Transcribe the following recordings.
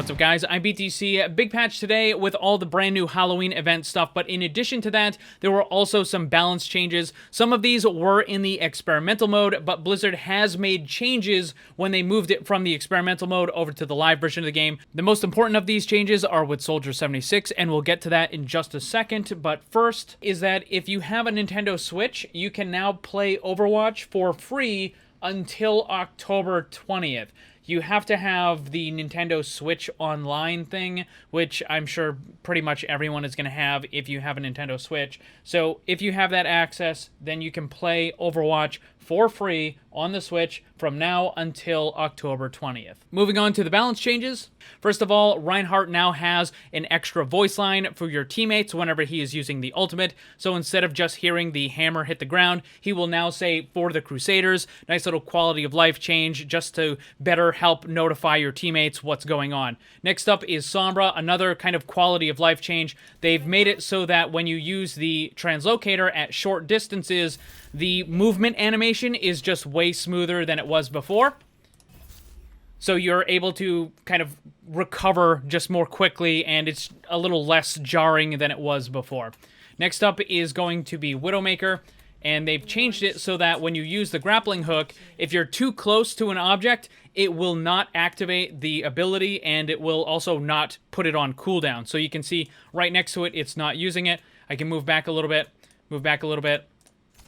What's up, guys? I'm BTC. Big patch today with all the brand new Halloween event stuff, but in addition to that, there were also some balance changes. Some of these were in the experimental mode, but Blizzard has made changes when they moved it from the experimental mode over to the live version of the game. The most important of these changes are with Soldier 76, and we'll get to that in just a second, but first is that if you have a Nintendo Switch, you can now play Overwatch for free until October 20th. You have to have the Nintendo Switch Online thing, which I'm sure pretty much everyone is going to have if you have a Nintendo Switch. So if you have that access, then you can play Overwatch for free on the Switch from now until October 20th. Moving on to the balance changes. First of all, Reinhardt now has an extra voice line for your teammates whenever he is using the ultimate. So instead of just hearing the hammer hit the ground, he will now say, "For the Crusaders." Nice little quality of life change just to better help notify your teammates what's going on. Next up is Sombra, another kind of quality of life change. They've made it so that when you use the translocator at short distances, the movement animation is just way smoother than it was before. So you're able to kind of recover just more quickly, and it's a little less jarring than it was before. Next up is going to be Widowmaker, and they've changed it so that when you use the grappling hook, if you're too close to an object, it will not activate the ability, and it will also not put it on cooldown. So you can see right next to it, it's not using it. I can move back a little bit, move back a little bit.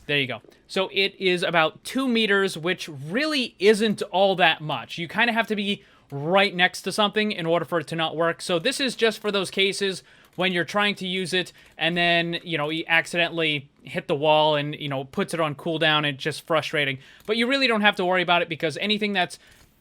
There you go. So it is about 2 meters, which really isn't all that much. You kind of have to be right next to something in order for it to not work. So this is just for those cases when you're trying to use it and then, you accidentally hit the wall and, puts it on cooldown. It's just frustrating. But you really don't have to worry about it because anything that's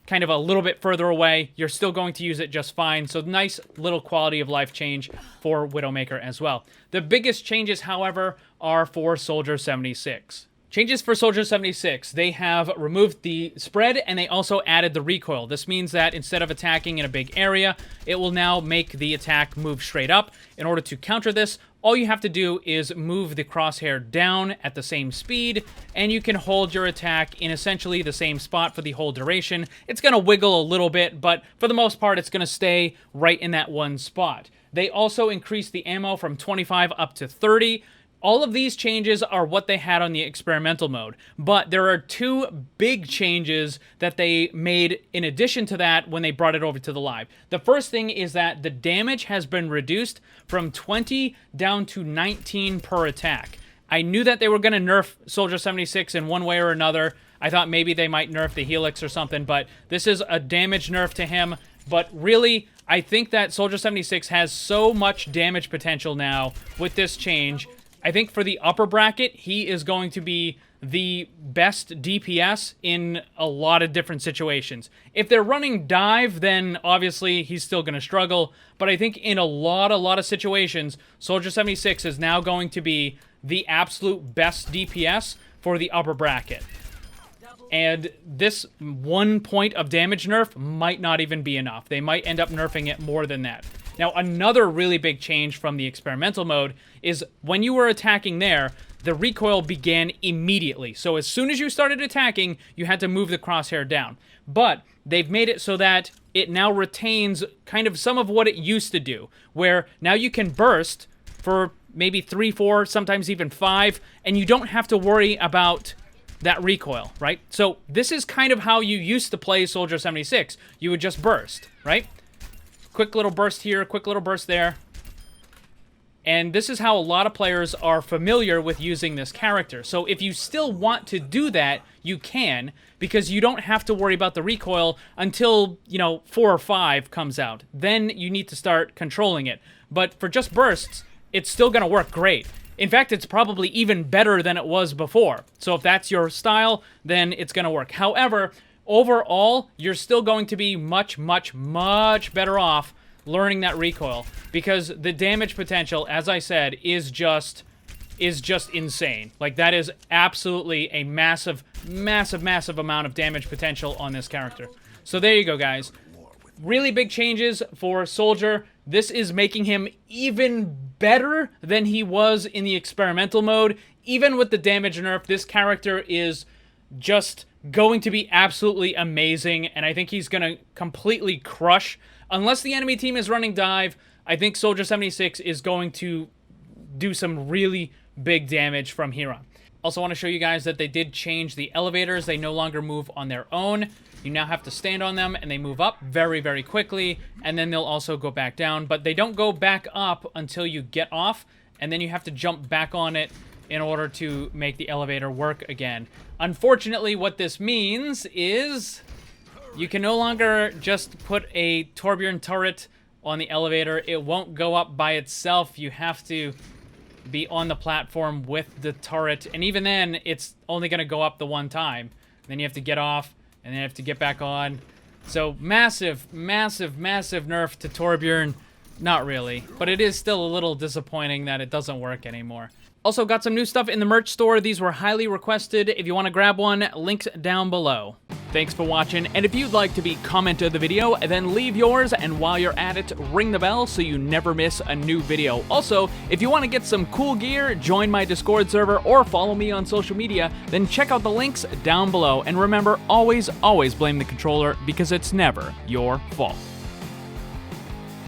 kind of a little bit further away, you're still going to use it just fine. So nice little quality of life change for Widowmaker as well. The biggest changes, however, are for Soldier 76. Changes for Soldier 76, they have removed the spread and they also added the recoil. This means that instead of attacking in a big area, it will now make the attack move straight up. In order to counter this, all you have to do is move the crosshair down at the same speed, and you can hold your attack in essentially the same spot for the whole duration. It's going to wiggle a little bit, but for the most part, it's going to stay right in that one spot. They also increased the ammo from 25 up to 30. All of these changes are what they had on the experimental mode, but there are two big changes that they made in addition to that when they brought it over to the live. The first thing is that the damage has been reduced from 20 down to 19 per attack. I knew that they were going to nerf Soldier 76 in one way or another. I thought maybe they might nerf the Helix or something, but this is a damage nerf to him. But really, I think that Soldier 76 has so much damage potential now with this change. I think for the upper bracket, he is going to be the best DPS in a lot of different situations. If they're running dive, then obviously he's still going to struggle. But I think in a lot of situations, Soldier 76 is now going to be the absolute best DPS for the upper bracket. And this 1 point of damage nerf might not even be enough. They might end up nerfing it more than that. Now, another really big change from the experimental mode is when you were attacking there, the recoil began immediately. So as soon as you started attacking, you had to move the crosshair down. But they've made it so that it now retains kind of some of what it used to do, where now you can burst for maybe 3, 4, sometimes even 5, and you don't have to worry about that recoil, right? So this is kind of how you used to play Soldier 76. You would just burst, right? Quick little burst here, quick little burst there. And this is how a lot of players are familiar with using this character. So if you still want to do that, you can, because you don't have to worry about the recoil until, 4 or 5 comes out. Then you need to start controlling it. But for just bursts, it's still going to work great. In fact, it's probably even better than it was before. So if that's your style, then it's going to work. However, overall, you're still going to be much better off learning that recoil, because the damage potential, as I said, is just insane. Like, that is absolutely a massive amount of damage potential on this character. So there you go, guys. Really big changes for Soldier. This is making him even better than he was in the experimental mode. Even with the damage nerf, this character is just going to be absolutely amazing, and I think he's going to completely crush Unless the enemy team is running dive, I think Soldier 76 is going to do some really big damage from here on. Also want to show you guys that they did change the elevators. They no longer move on their own. You now have to stand on them, and they move up very, very quickly, and then they'll also go back down. But they don't go back up until you get off, and then you have to jump back on it in order to make the elevator work again. Unfortunately, what this means is you can no longer just put a Torbjorn turret on the elevator. It won't go up by itself. You have to be on the platform with the turret, and even then, it's only going to go up the one time. Then you have to get off, and then you have to get back on. So massive, massive, massive nerf to Torbjorn. Not really, but it is still a little disappointing that it doesn't work anymore. Also got some new stuff in the merch store. These were highly requested. If you want to grab one, links down below. Thanks for watching, and if you'd like to be comment of the video, then leave yours, and while you're at it, ring the bell so you never miss a new video. Also, if you want to get some cool gear, join my Discord server, or follow me on social media, then check out the links down below. And remember, always, always blame the controller, because it's never your fault.